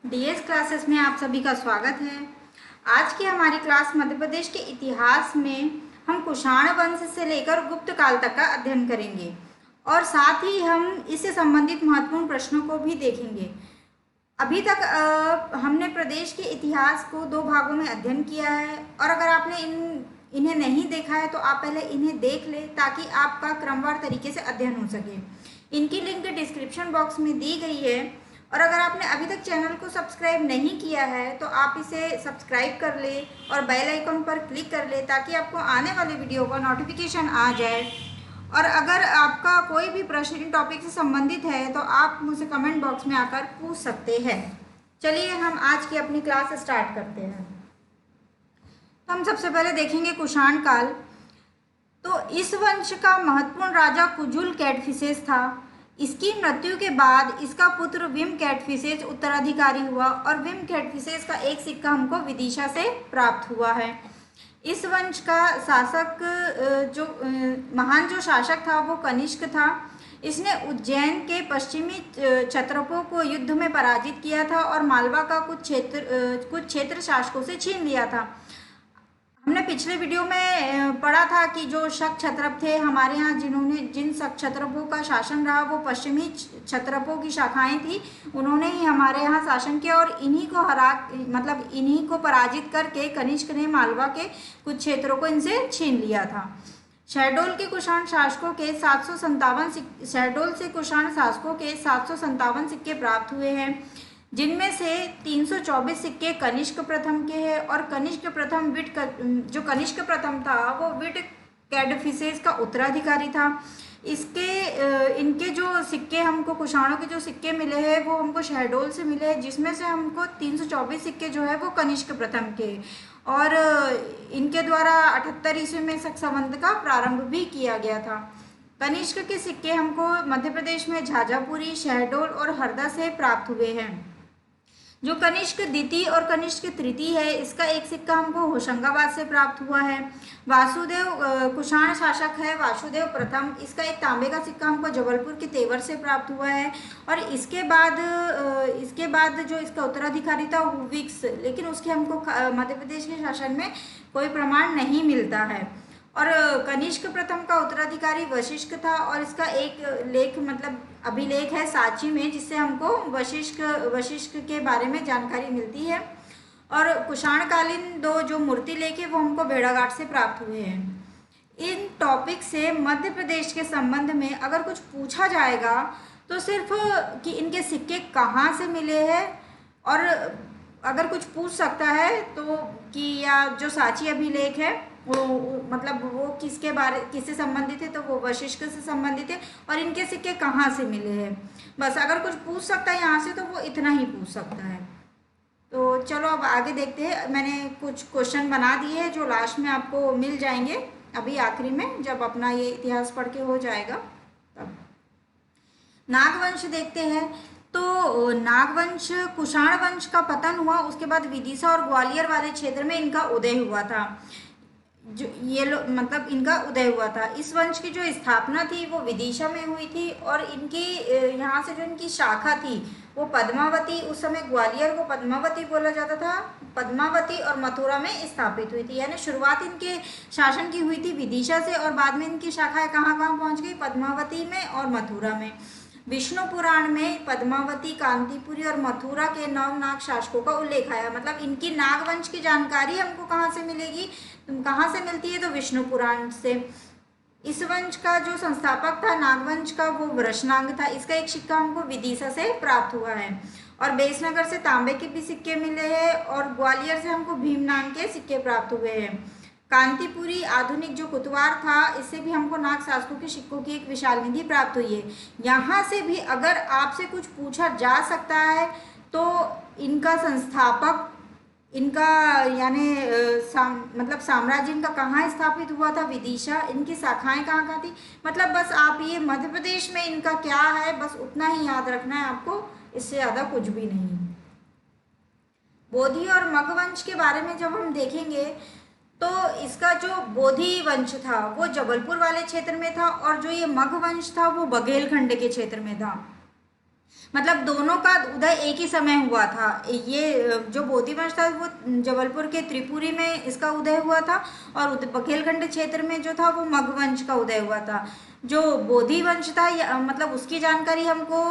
DS classes में आप सभी का स्वागत है। आज की हमारी क्लास मध्य प्रदेश के इतिहास में हम कुषाण वंश से लेकर गुप्त काल तक का अध्ययन करेंगे और साथ ही हम इससे संबंधित महत्वपूर्ण प्रश्नों को भी देखेंगे। अभी तक हमने प्रदेश के इतिहास को दो भागों में अध्ययन किया है और अगर आपने इन्हें नहीं देखा है तो आप पहले इन्हें देख लें ताकि आपका क्रमवार तरीके से अध्ययन हो सके। इनकी लिंक डिस्क्रिप्शन बॉक्स में दी गई है और अगर आपने अभी तक चैनल को सब्सक्राइब नहीं किया है तो आप इसे सब्सक्राइब कर ले और बेल आइकन पर क्लिक कर ले ताकि आपको आने वाले वीडियो का नोटिफिकेशन आ जाए। और अगर आपका कोई भी प्रश्न इन टॉपिक से संबंधित है तो आप मुझसे कमेंट बॉक्स में आकर पूछ सकते हैं। चलिए हम आज की अपनी क्लास स्टार्ट करते हैं। तो हम सबसे पहले देखेंगे कुषाण काल। तो इस वंश का महत्वपूर्ण राजा कुजुल कैडफिसेस था। इसकी मृत्यु के बाद इसका पुत्र विम कैडफिसेस उत्तराधिकारी हुआ और विम कैडफिसेस का एक सिक्का हमको विदिशा से प्राप्त हुआ है। इस वंश का शासक महान जो शासक था वो कनिष्क था। इसने उज्जैन के पश्चिमी क्षत्रपों को युद्ध में पराजित किया था और मालवा का कुछ क्षेत्र शासकों से छीन लिया था। हमने पिछले वीडियो में पढ़ा था कि जो शक क्षत्रप थे हमारे यहाँ जिन शक क्षत्रपों का शासन रहा वो पश्चिमी क्षत्रपों की शाखाएं थी, उन्होंने ही हमारे यहाँ शासन किया और इन्हीं को पराजित करके कनिष्क ने मालवा के कुछ क्षेत्रों को इनसे छीन लिया था। शहडोल से कुषाण शासकों के 757 सिक्के प्राप्त हुए हैं, जिनमें से 324 सिक्के कनिष्क प्रथम के हैं और कनिष्क प्रथम था वो विट कैडफिसेस का उत्तराधिकारी था। इनके जो सिक्के हमको कुषाणों के जो सिक्के मिले हैं वो हमको शहडोल से मिले हैं, जिसमें से हमको 324 सिक्के जो है वो कनिष्क प्रथम के और इनके द्वारा 78 ईस्वी में शक संवत का प्रारंभ भी किया गया था। कनिष्क के सिक्के हमको मध्य प्रदेश में झाजापुरी, शहडोल और हरदा से प्राप्त हुए हैं। जो कनिष्क द्वितीय और कनिष्क तृतीय है इसका एक सिक्का हमको होशंगाबाद से प्राप्त हुआ है। वासुदेव कुषाण शासक है वासुदेव प्रथम, इसका एक तांबे का सिक्का हमको जबलपुर के तेवर से प्राप्त हुआ है और इसके बाद जो इसका उत्तराधिकारी था हुविक्स, लेकिन उसके हमको मध्य प्रदेश के शासन में कोई प्रमाण नहीं मिलता है। और कनिष्क प्रथम का उत्तराधिकारी वशिष्ठ था और इसका एक लेख अभिलेख है सांची में, जिससे हमको वशिष्ठ के बारे में जानकारी मिलती है। और कुषाणकालीन दो जो मूर्ति लेख है वो हमको भेड़ाघाट से प्राप्त हुए हैं। इन टॉपिक से मध्य प्रदेश के संबंध में अगर कुछ पूछा जाएगा तो सिर्फ कि इनके सिक्के कहाँ से मिले हैं, और अगर कुछ पूछ सकता है तो कि या जो सांची अभिलेख है वो किससे संबंधित है, तो वो वशिष्ठ से संबंधित है और इनके सिक्के कहाँ से मिले हैं। बस अगर कुछ पूछ सकता है यहाँ से तो वो इतना ही पूछ सकता है। तो चलो अब आगे देखते हैं। मैंने कुछ क्वेश्चन बना दिए हैं जो लास्ट में आपको मिल जाएंगे अभी आखिरी में, जब अपना ये इतिहास पढ़ के हो जाएगा तब। नागवंश देखते हैं। तो नागवंश कुषाण वंश का पतन हुआ, उसके बाद विदिशा और ग्वालियर वाले क्षेत्र में इनका उदय हुआ था। जो ये इनका उदय हुआ था। इस वंश की जो स्थापना थी वो विदिशा में हुई थी और इनकी यहाँ से जो इनकी शाखा थी वो पद्मावती, उस समय ग्वालियर को पद्मावती बोला जाता था, पद्मावती और मथुरा में स्थापित हुई थी। यानी शुरुआत इनके शासन की हुई थी विदिशा से और बाद में इनकी शाखाएं कहाँ कहाँ पहुँच गई, पद्मावती में और मथुरा में। विष्णु पुराण में पद्मावती, कांतिपुरी और मथुरा के 9 नाग शासकों का उल्लेख आया। मतलब इनकी नागवंश की जानकारी हमको कहाँ से मिलेगी, कहाँ से मिलती है, तो विष्णु पुराण से। इस वंश का जो संस्थापक था नागवंश का वो वृषणांग था। इसका एक सिक्का हमको विदिशा से प्राप्त हुआ है और बेसनगर से तांबे के भी सिक्के मिले हैं और ग्वालियर से हमको भीमनाग के सिक्के प्राप्त हुए हैं। कांतिपुरी आधुनिक जो कुतवार था, इससे भी हमको नाग शासकों के सिक्कों की एक विशाल निधि प्राप्त हुई है। यहाँ से भी अगर आपसे कुछ पूछा जा सकता है तो इनका संस्थापक, इनका साम्राज्य इनका कहाँ स्थापित हुआ था, विदिशा। इनकी शाखाएं कहाँ कहाँ थी, बस आप ये मध्य प्रदेश में इनका क्या है बस उतना ही याद रखना है आपको, इससे ज़्यादा कुछ भी नहीं। बोधि और मगवंश के बारे में जब हम देखेंगे तो इसका जो बोधि वंश था वो जबलपुर वाले क्षेत्र में था और जो ये मगवंश था वो बघेलखंड के क्षेत्र में था। मतलब दोनों का उदय एक ही समय हुआ था। ये जो बोधि वंश था वो जबलपुर के त्रिपुरी में इसका उदय हुआ था, और बघेलखंड क्षेत्र में जो था वो मगध वंश का उदय हुआ था। जो बोधि वंश था मतलब उसकी जानकारी हमको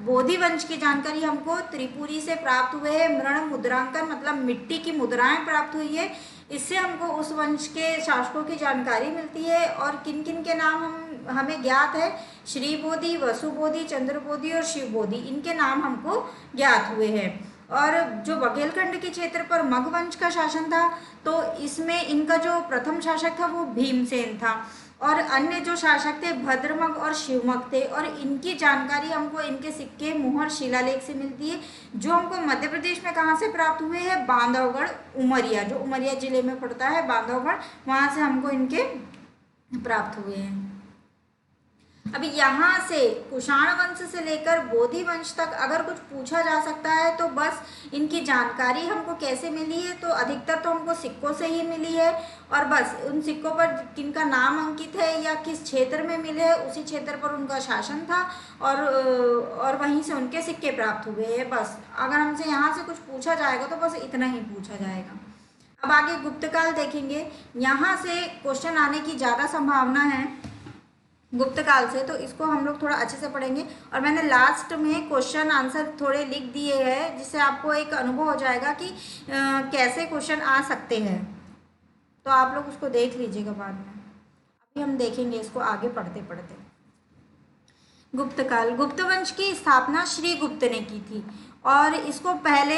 बोधि वंश की जानकारी हमको त्रिपुरी से प्राप्त हुए है। मृण मुद्रांकन मतलब मिट्टी की मुद्राएं प्राप्त हुई है, इससे हमको उस वंश के शासकों की जानकारी मिलती है। और किन किन के नाम हमें ज्ञात है, श्री बोधि, वसु बोधि, चंद्र बोधि और शिव बोधि, इनके नाम हमको ज्ञात हुए हैं। और जो बघेलखंड के क्षेत्र पर मगध वंश का शासन था, तो इसमें इनका जो प्रथम शासक था वो भीमसेन था, और अन्य जो शासक थे भद्रमग और शिवमग थे। और इनकी जानकारी हमको इनके सिक्के, मुहर, शिलालेख से मिलती है, जो हमको मध्य प्रदेश में कहाँ से प्राप्त हुए हैं, बांधवगढ़, उमरिया, जो उमरिया जिले में पड़ता है बांधवगढ़, वहाँ से हमको इनके प्राप्त हुए हैं। अभी यहाँ से कुषाण वंश से लेकर बोधि वंश तक अगर कुछ पूछा जा सकता है तो बस इनकी जानकारी हमको कैसे मिली है, तो अधिकतर तो हमको सिक्कों से ही मिली है, और बस उन सिक्कों पर किनका नाम अंकित है या किस क्षेत्र में मिले हैं उसी क्षेत्र पर उनका शासन था, और वहीं से उनके सिक्के प्राप्त हुए हैं। बस अगर हमसे यहाँ से कुछ पूछा जाएगा तो बस इतना ही पूछा जाएगा। अब आगे गुप्तकाल देखेंगे, यहाँ से क्वेश्चन आने की ज़्यादा संभावना है गुप्त काल से, तो इसको हम लोग थोड़ा अच्छे से पढ़ेंगे। और मैंने लास्ट में क्वेश्चन आंसर थोड़े लिख दिए हैं, जिससे आपको एक अनुभव हो जाएगा कि कैसे क्वेश्चन आ सकते हैं, तो आप लोग उसको देख लीजिएगा बाद में। अभी हम देखेंगे इसको आगे पढ़ते पढ़ते। गुप्त काल, गुप्त वंश की स्थापना श्री गुप्त ने की थी, और इसको पहले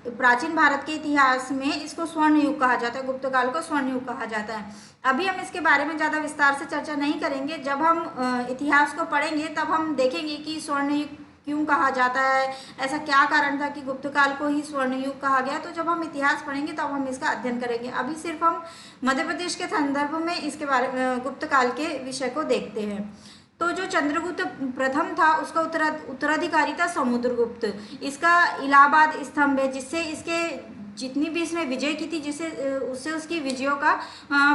प्राचीन भारत के इतिहास में इसको स्वर्ण युग कहा जाता है, गुप्त काल को स्वर्ण युग कहा जाता है। अभी हम इसके बारे में ज़्यादा विस्तार से चर्चा नहीं करेंगे, जब हम इतिहास को पढ़ेंगे तब हम देखेंगे कि स्वर्ण युग क्यों कहा जाता है, ऐसा क्या कारण था कि गुप्त काल को ही स्वर्ण युग कहा गया। तो जब हम इतिहास पढ़ेंगे तब हम इसका अध्ययन करेंगे। अभी सिर्फ हम मध्य प्रदेश के संदर्भ में इसके बारे में गुप्त काल के विषय को देखते हैं। तो जो चंद्रगुप्त प्रथम था उसका उत्तराधिकारी था समुद्रगुप्त। इसका इलाहाबाद स्तंभ है, जिससे इसके जितनी भी इसने विजय की थी, जिससे उससे उसकी विजयों का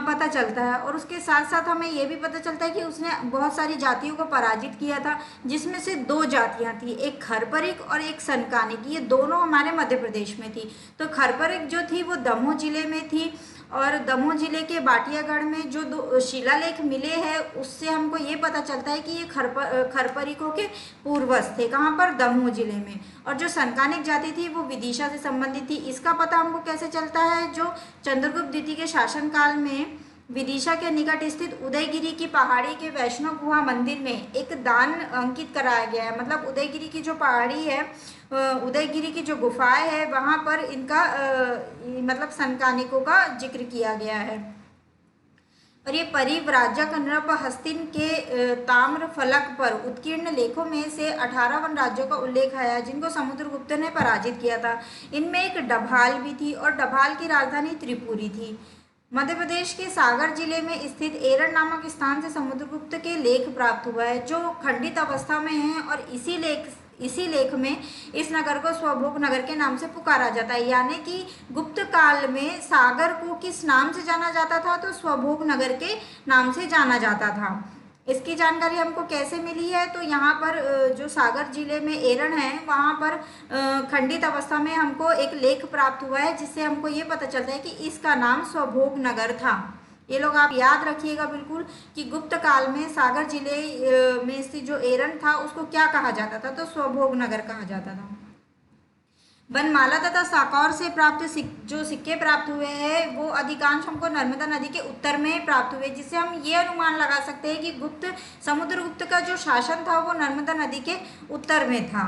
पता चलता है। और उसके साथ साथ हमें ये भी पता चलता है कि उसने बहुत सारी जातियों को पराजित किया था, जिसमें से दो जातियां थी, एक खरपरिक और एक सनकानिक। ये दोनों हमारे मध्य प्रदेश में थी। तो खरपरिक जो थी वो दमोह जिले में थी, और दमोह जिले के बाटियागढ़ में जो दो शिलालेख मिले हैं उससे हमको ये पता चलता है कि ये खरपरिकों के पूर्वज थे। कहाँ पर? दमोह जिले में। और जो सनकानिक जाति थी वो विदिशा से संबंधित थी। इसका पता हमको कैसे चलता है? जो चंद्रगुप्त द्वितीय के शासनकाल में विदिशा के निकट स्थित उदयगिरी की पहाड़ी के वैष्णव गुहा मंदिर में एक दान अंकित कराया गया है। मतलब उदयगिरी की जो पहाड़ी है, उदयगिरी की जो गुफाएं है, वहाँ पर इनका मतलब सनकानिकों का जिक्र किया गया है। और ये परिव्राजक नृप हस्तिन के ताम्र फलक पर उत्कीर्ण लेखों में से 18 वन राज्यों का उल्लेख है जिनको समुद्रगुप्त ने पराजित किया था। इनमें एक डभाल भी थी, और डभाल की राजधानी त्रिपुरी थी। मध्य प्रदेश के सागर जिले में स्थित एरन नामक स्थान से समुद्रगुप्त के लेख प्राप्त हुआ है, जो खंडित अवस्था में है। और इसी लेख में इस नगर को स्वभोग नगर के नाम से पुकारा जाता है। यानी कि गुप्त काल में सागर को किस नाम से जाना जाता था? तो स्वभोग नगर के नाम से जाना जाता था। इसकी जानकारी हमको कैसे मिली है? तो यहाँ पर जो सागर जिले में एरन है वहाँ पर खंडित अवस्था में हमको एक लेख प्राप्त हुआ है, जिससे हमको ये पता चलता है कि इसका नाम स्वभोग नगर था। ये लोग आप याद रखिएगा बिल्कुल कि गुप्त काल में सागर जिले में स्थित जो एरन था उसको क्या कहा जाता था? तो स्वभोग नगर कहा जाता था। बनमाला तथा साकौर से प्राप्त जो सिक्के प्राप्त हुए हैं वो अधिकांश हमको नर्मदा नदी के उत्तर में प्राप्त हुए, जिससे हम ये अनुमान लगा सकते हैं कि समुद्रगुप्त का जो शासन था वो नर्मदा नदी के उत्तर में था।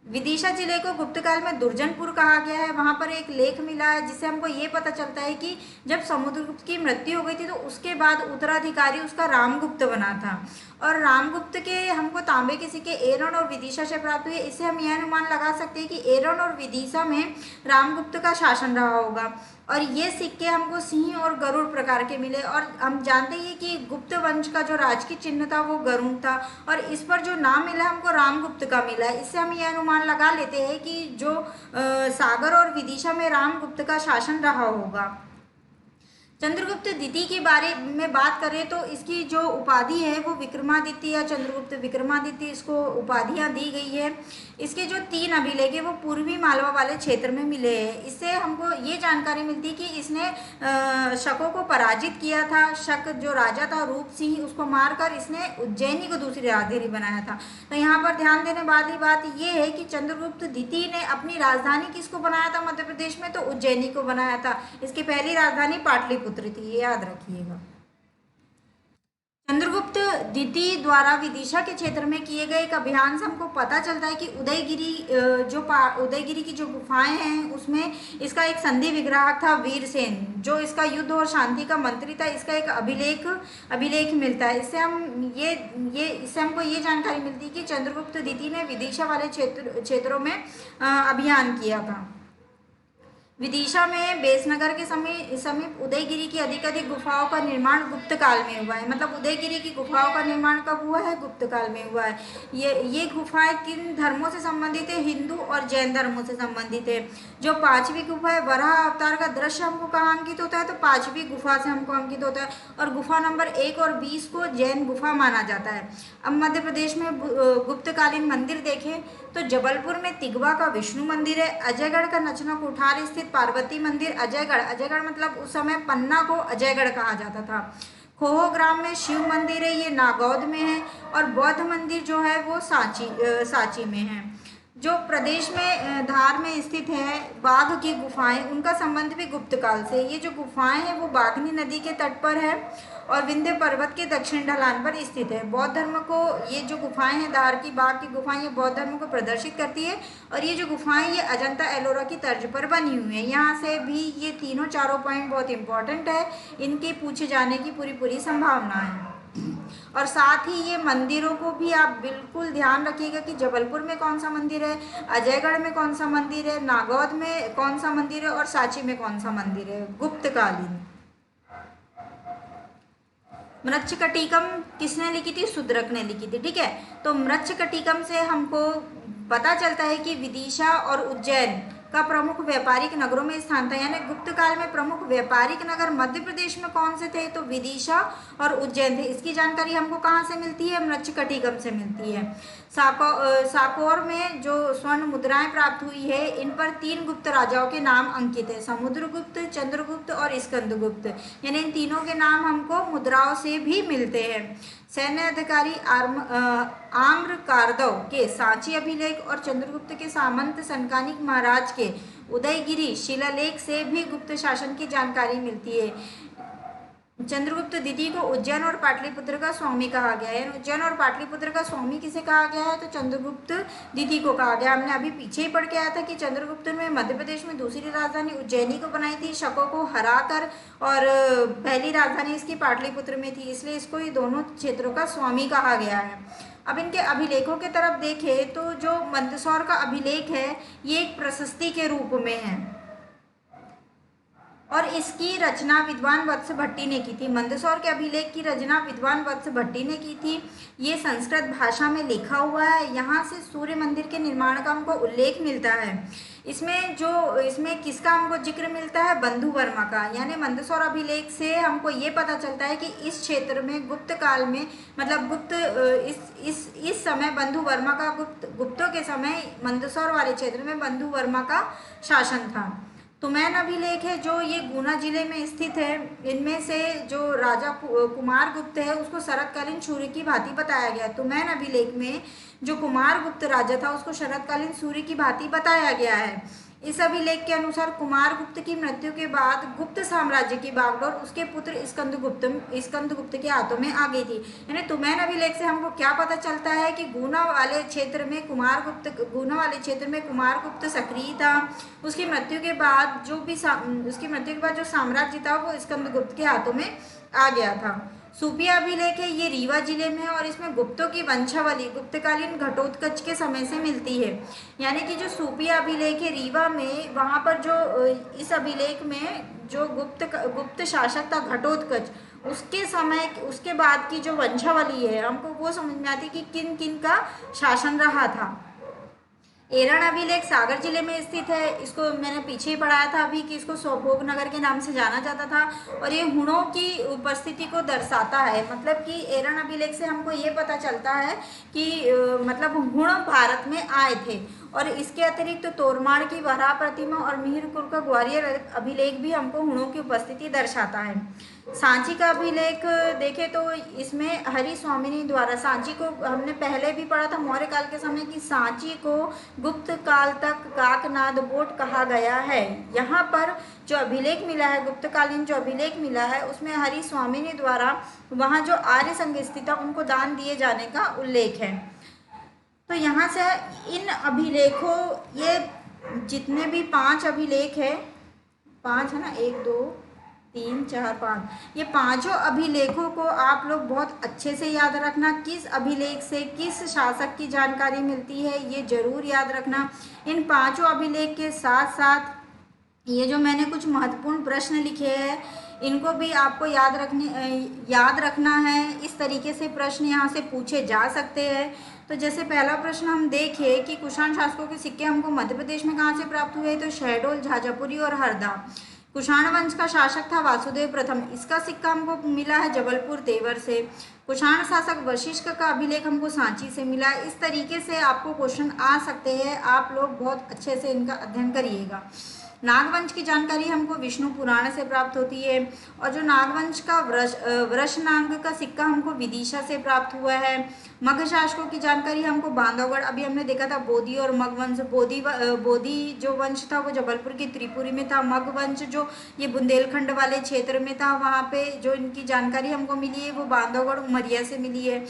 विदिशा जिले को गुप्त काल में दुर्जनपुर कहा गया है। वहाँ पर एक लेख मिला है, जिससे हमको ये पता चलता है कि जब समुद्रगुप्त की मृत्यु हो गई थी तो उसके बाद उत्तराधिकारी उसका रामगुप्त बना था। और रामगुप्त के हमको तांबे के सिक्के एरन और विदिशा से प्राप्त हुए। इससे हम यह अनुमान लगा सकते हैं कि एरन और विदिशा में रामगुप्त का शासन रहा होगा। और ये सिक्के हमको सिंह और गरुड़ प्रकार के मिले। और हम जानते हैं कि गुप्त वंश का जो राजकीय चिन्ह था वो गरुड़ था, और इस पर जो नाम मिला हमको रामगुप्त का मिला है। इससे हम यह अनुमान लगा लेते हैं कि जो सागर और विदिशा में रामगुप्त का शासन रहा होगा। चंद्रगुप्त द्वितीय के बारे में बात करें तो इसकी जो उपाधि है वो विक्रमादित्य या चंद्रगुप्त विक्रमादित्य इसको उपाधियां दी गई है। इसके जो 3 अभिलेख है वो पूर्वी मालवा वाले क्षेत्र में मिले हैं। इससे हमको ये जानकारी मिलती है कि इसने शकों को पराजित किया था। शक जो राजा था रूप सिंह, उसको मारकर इसने उज्जैनी को दूसरी राजधानी बनाया था। तो यहाँ पर ध्यान देने वाली बात ये है कि चंद्रगुप्त द्वितीय ने अपनी राजधानी किसको बनाया था मध्य प्रदेश में, तो उज्जैनी को बनाया था। इसकी पहली राजधानी पाटलिपुत्र थी, ये याद रखिएगा। चंद्रगुप्त द्वितीय द्वारा विदिशा के क्षेत्र में किए गए एक अभियान से हमको पता चलता है कि उदयगिरी की जो गुफाएं हैं उसमें इसका एक संधि विग्राहक था वीरसेन, जो इसका युद्ध और शांति का मंत्री था। इसका एक अभिलेख मिलता है। इससे हमको ये जानकारी मिलती है कि चंद्रगुप्त द्वितीय ने विदिशा वाले क्षेत्रों में अभियान किया था। विदिशा में बेसनगर के समीप उदयगिरी की अधिक गुफाओं का निर्माण गुप्त काल में हुआ है। मतलब उदयगिरी की गुफाओं का निर्माण कब हुआ है, गुप्त काल में हुआ है। ये गुफाएं किन धर्मों से संबंधित है, हिंदू और जैन धर्मों से संबंधित है। जो 5वीं गुफा है, वराह अवतार का दृश्य हमको कहाँ अंकित होता है, तो 5वीं गुफा से हमको अंकित होता है। और गुफा नंबर 1 और 20 को जैन गुफा माना जाता है। अब मध्य प्रदेश में गुप्तकालीन मंदिर देखें तो जबलपुर में तिगवा का विष्णु मंदिर है। अजयगढ़ का नचना कोठार स्थित पार्वती मंदिर। अजयगढ़ मतलब उस समय पन्ना को अजयगढ़ कहा जाता था। खोहो ग्राम में शिव मंदिर है, ये नागौद में है। और बौद्ध मंदिर जो है वो सांची में है। जो प्रदेश में धार में स्थित है बाघ की गुफाएं, उनका संबंध भी गुप्त काल से। ये जो गुफाएं हैं वो बाघनी नदी के तट पर है और विंध्य पर्वत के दक्षिण ढलान पर स्थित है। बौद्ध धर्म को ये जो गुफाएं हैं, धार की बाघ की गुफाएं, ये बौद्ध धर्म को प्रदर्शित करती है। और ये जो गुफाएं ये अजंता एलोरा की तर्ज पर बनी हुई है। यहाँ से भी ये चारों पॉइंट बहुत इंपॉर्टेंट है, इनके पूछे जाने की पूरी संभावना है। और साथ ही ये मंदिरों को भी आप बिल्कुल ध्यान रखिएगा कि जबलपुर में कौन सा मंदिर है, अजयगढ़ में कौन सा मंदिर है, नागौद में कौन सा मंदिर है और सांची में कौन सा मंदिर है गुप्तकालीन। मृच्छकटिकम किसने लिखी थी, शूद्रक ने लिखी थी। ठीक है, तो मृच्छकटिकम से हमको पता चलता है कि विदिशा और उज्जैन का प्रमुख व्यापारिक नगरों में स्थान था। यानी गुप्त काल में प्रमुख व्यापारिक नगर मध्य प्रदेश में कौन से थे, तो विदिशा और उज्जैन थे। इसकी जानकारी हमको कहाँ से मिलती है, मृच्छकटिकम से मिलती है। साकोर में जो स्वर्ण मुद्राएं प्राप्त हुई है, इन पर 3 गुप्त राजाओं के नाम अंकित है, समुद्रगुप्त, चंद्रगुप्त और स्कंदगुप्त। यानी इन तीनों के नाम हमको मुद्राओं से भी मिलते हैं। सैन्य अधिकारी आम्रकारदव के सांची अभिलेख और चंद्रगुप्त के सामंत सनकानिक महाराज के उदयगिरी शिलालेख से भी गुप्त शासन की जानकारी मिलती है। चंद्रगुप्त द्वितीय को उज्जैन और पाटलिपुत्र का स्वामी कहा गया है। उज्जैन और पाटलिपुत्र का स्वामी किसे कहा गया है, तो चंद्रगुप्त द्वितीय को कहा गया। हमने अभी पीछे ही पढ़ के आया था कि चंद्रगुप्त ने मध्य प्रदेश में दूसरी राजधानी उज्जैनी को बनाई थी, शकों को हराकर, और पहली राजधानी इसकी पाटलिपुत्र में थी, इसलिए इसको ये दोनों क्षेत्रों का स्वामी कहा गया है। अब इनके अभिलेखों की तरफ देखें तो जो मंदसौर का अभिलेख है ये एक प्रशस्ति के रूप में है और इसकी रचना विद्वान वत्स भट्टी ने की थी। मंदसौर के अभिलेख की रचना विद्वान वत्स भट्टी ने की थी। ये संस्कृत भाषा में लिखा हुआ है। यहाँ से सूर्य मंदिर के निर्माण का हमको उल्लेख मिलता है। इसमें किसका हमको जिक्र मिलता है, बंधु वर्मा का। यानी मंदसौर अभिलेख से हमको ये पता चलता है कि इस क्षेत्र में गुप्त काल में मतलब इस समय बंधु वर्मा का गुप्तों के समय मंदसौर वाले क्षेत्र में बंधु वर्मा का शासन था। तुमैन अभिलेख है जो ये गुना जिले में स्थित है। इनमें से जो राजा कुमार गुप्त है उसको शरतकालीन सूर्य की भांति बताया गया है। तुमैन अभिलेख में जो कुमार गुप्त राजा था उसको शरतकालीन सूर्य की भांति बताया गया है। इस अभिलेख के अनुसार कुमार गुप्त की मृत्यु के बाद गुप्त साम्राज्य की बागडोर उसके पुत्र स्कंदगुप्त के हाथों में आ गई थी। यानी तुमैन अभिलेख से हमको क्या पता चलता है कि गुना वाले क्षेत्र में कुमार गुप्त सक्रिय था। उसकी मृत्यु के बाद जो साम्राज्य था वो स्कंदगुप्त के हाथों में आ गया था। सूपिया अभिलेख है ये रीवा जिले में है और इसमें गुप्तों की वंशावली गुप्तकालीन घटोत्कच के समय से मिलती है। यानी कि जो सूपिया अभिलेख है रीवा में, वहाँ पर जो इस अभिलेख में जो गुप्त शासक था घटोत्कच, उसके बाद की जो वंशावली है हमको वो समझ में आती है कि किन किन का शासन रहा था। एरण अभिलेख सागर जिले में स्थित है। इसको मैंने पीछे ही पढ़ाया था अभी कि इसको स्वभोग नगर के नाम से जाना जाता था और ये हुणों की उपस्थिति को दर्शाता है। मतलब कि एरण अभिलेख से हमको ये पता चलता है कि मतलब हुण भारत में आए थे। और इसके अतिरिक्त तो तोरमाड़ की वराह प्रतिमा और मिहिरपुर का ग्वालियर अभिलेख भी हमको हुणों की उपस्थिति दर्शाता है। सांची का अभिलेख देखें तो इसमें हरि स्वामिनी द्वारा, सांची को हमने पहले भी पढ़ा था मौर्य काल के समय कि सांची को गुप्त काल तक काकनाद बोट कहा गया है। यहाँ पर जो अभिलेख मिला है, गुप्तकालीन जो अभिलेख मिला है, उसमें हरि स्वामिनी द्वारा वहाँ जो आर्य संघ स्थित था उनको दान दिए जाने का उल्लेख है। तो यहाँ से इन अभिलेखों, ये जितने भी 5 अभिलेख है, 5 है ना, 1 2 3 4 5, ये पांचों अभिलेखों को आप लोग बहुत अच्छे से याद रखना। किस अभिलेख से किस शासक की जानकारी मिलती है ये जरूर याद रखना। इन पांचों अभिलेख के साथ साथ ये जो मैंने कुछ महत्वपूर्ण प्रश्न लिखे हैं इनको भी आपको याद रखना है। इस तरीके से प्रश्न यहाँ से पूछे जा सकते हैं। तो जैसे पहला प्रश्न हम देखें कि कुषाण शासकों के सिक्के हमको मध्य प्रदेश में कहाँ से प्राप्त हुए, तो शहडोल, झाजापुरी और हरदा। कुषाण वंश का शासक था वासुदेव प्रथम, इसका सिक्का हमको मिला है जबलपुर तेवर से। कुषाण शासक वशिष्ठ का अभिलेख हमको सांची से मिला है। इस तरीके से आपको क्वेश्चन आ सकते हैं, आप लोग बहुत अच्छे से इनका अध्ययन करिएगा। नागवंश की जानकारी हमको विष्णु पुराण से प्राप्त होती है और जो नागवंश का वृषनांग का सिक्का हमको विदिशा से प्राप्त हुआ है। मगध शासकों की जानकारी हमको बांधवगढ़, अभी हमने देखा था बोधी और मगवंश। बोधी जो वंश था वो जबलपुर की त्रिपुरी में था। मगवंश जो ये बुंदेलखंड वाले क्षेत्र में था, वहाँ पे जो इनकी जानकारी हमको मिली है वो बांधवगढ़ उमरिया से मिली है।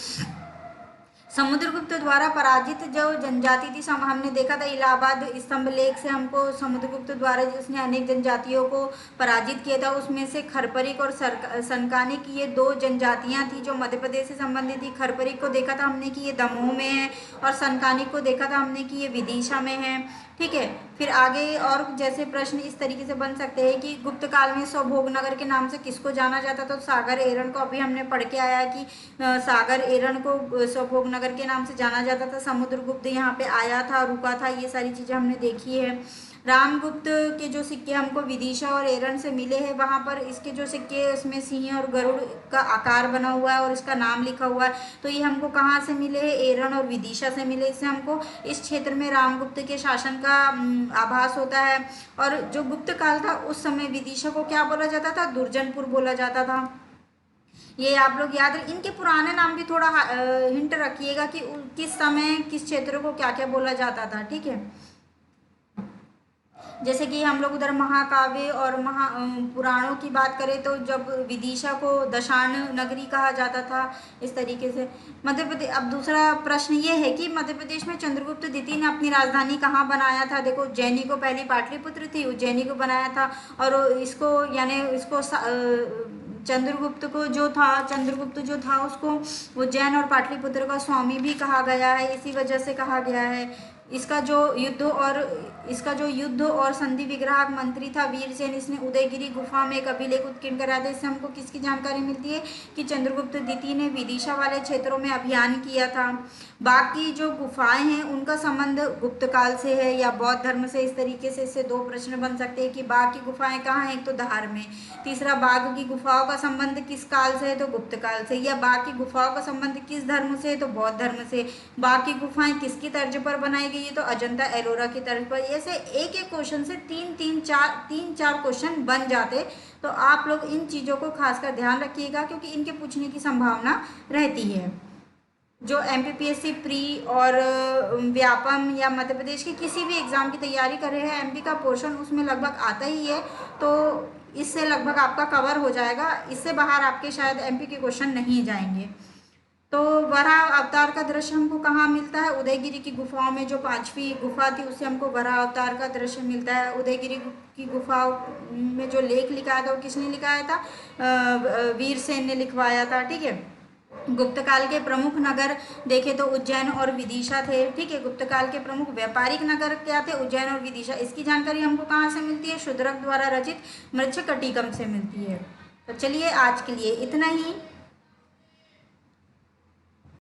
समुद्रगुप्त द्वारा पराजित जो जनजाति थी, हमने देखा था इलाहाबाद स्तंभ लेख से हमको समुद्रगुप्त द्वारा जिसने अनेक जनजातियों को पराजित किया था, उसमें से खरपरिक और सनकानिक ये 2 जनजातियां थी जो मध्य प्रदेश से संबंधित थी। खरपरिक को देखा था हमने कि ये दमोह में है और सनकानिक को देखा था हमने कि ये विदिशा में है। ठीक है, फिर आगे और जैसे प्रश्न इस तरीके से बन सकते हैं कि गुप्त काल में स्वभोग नगर के नाम से किसको जाना जाता था, तो सागर एरण को अभी हमने पढ़ के आया कि सागर एरण को स्वभोग नगर के नाम से जाना जाता था। समुद्रगुप्त यहाँ पे आया था, रुका था, ये सारी चीज़ें हमने देखी है। रामगुप्त के जो सिक्के हमको विदिशा और एरण से मिले हैं, वहाँ पर इसके जो सिक्के उसमें सिंह और गरुड़ का आकार बना हुआ है और इसका नाम लिखा हुआ है। तो ये हमको कहाँ से मिले हैं, एरण और विदिशा से मिले। इससे हमको इस क्षेत्र में रामगुप्त के शासन का आभास होता है। और जो गुप्त काल था उस समय विदिशा को क्या बोला जाता था, दुर्जनपुर बोला जाता था। ये आप लोग याद रख, इनके पुराने नाम भी थोड़ा हिंट रखिएगा कि किस समय किस क्षेत्र को क्या क्या बोला जाता था। ठीक है, जैसे कि हम लोग उधर महाकाव्य और पुराणों की बात करें तो जब विदिशा को दशाण नगरी कहा जाता था, इस तरीके से। मध्य प्रदेश, अब दूसरा प्रश्न ये है कि मध्य प्रदेश में चंद्रगुप्त द्वितीय ने अपनी राजधानी कहाँ बनाया था। देखो, उज्जैनी को पहली पाटलिपुत्र थी, उज्जैनी को बनाया था और इसको यानी इसको चंद्रगुप्त जो था उसको उज्जैन और पाटलिपुत्र का स्वामी भी कहा गया है, इसी वजह से कहा गया है। इसका जो युद्ध और संधि विग्राहक मंत्री था वीरसेन, इसने उदयगिरी गुफा में एक अभिलेख उत्कीर्ण कराया था। इससे हमको किसकी जानकारी मिलती है कि चंद्रगुप्त द्वितीय ने विदिशा वाले क्षेत्रों में अभियान किया था। बाकी जो गुफाएं हैं उनका संबंध गुप्त काल से है या बौद्ध धर्म से। इस तरीके से इससे 2 प्रश्न बन सकते हैं कि बाघ की गुफाएं कहाँ हैं, एक तो धार में। तीसरा, बाघ की गुफाओं का संबंध किस काल से है, तो गुप्त काल से। या बाघ की गुफाओं का संबंध किस धर्म से है, तो बौद्ध धर्म से। बाघ की गुफाएं किसकी तर्ज पर बनाई गई है, तो अजंता एलोरा की तर्ज पर। ऐसे एक एक क्वेश्चन से 3-4 क्वेश्चन बन जाते। तो आप लोग इन चीज़ों को खासकर ध्यान रखिएगा क्योंकि इनके पूछने की संभावना रहती है। जो एमपीपीएससी प्री और व्यापम या मध्य प्रदेश के किसी भी एग्ज़ाम की तैयारी कर रहे हैं, एमपी का पोर्शन उसमें लगभग आता ही है, तो इससे लगभग आपका कवर हो जाएगा। इससे बाहर आपके शायद एमपी के क्वेश्चन नहीं जाएंगे। तो वराह अवतार का दृश्य हमको कहाँ मिलता है, उदयगिरी की गुफाओं में। जो 5वीं गुफा थी उससे हमको वराह अवतार का दृश्य मिलता है। उदयगिरी की गुफाओं में जो लेख लिखाया था वो किसने लिखाया था, वीरसेन ने लिखवाया था। ठीक है, गुप्त काल के प्रमुख नगर देखे तो उज्जैन और विदिशा थे। ठीक है, गुप्त काल के प्रमुख व्यापारिक नगर क्या थे, उज्जैन और विदिशा। इसकी जानकारी हमको कहाँ से मिलती है, शूद्रक द्वारा रचित मृच्छकटिकम से मिलती है। तो चलिए आज के लिए इतना ही।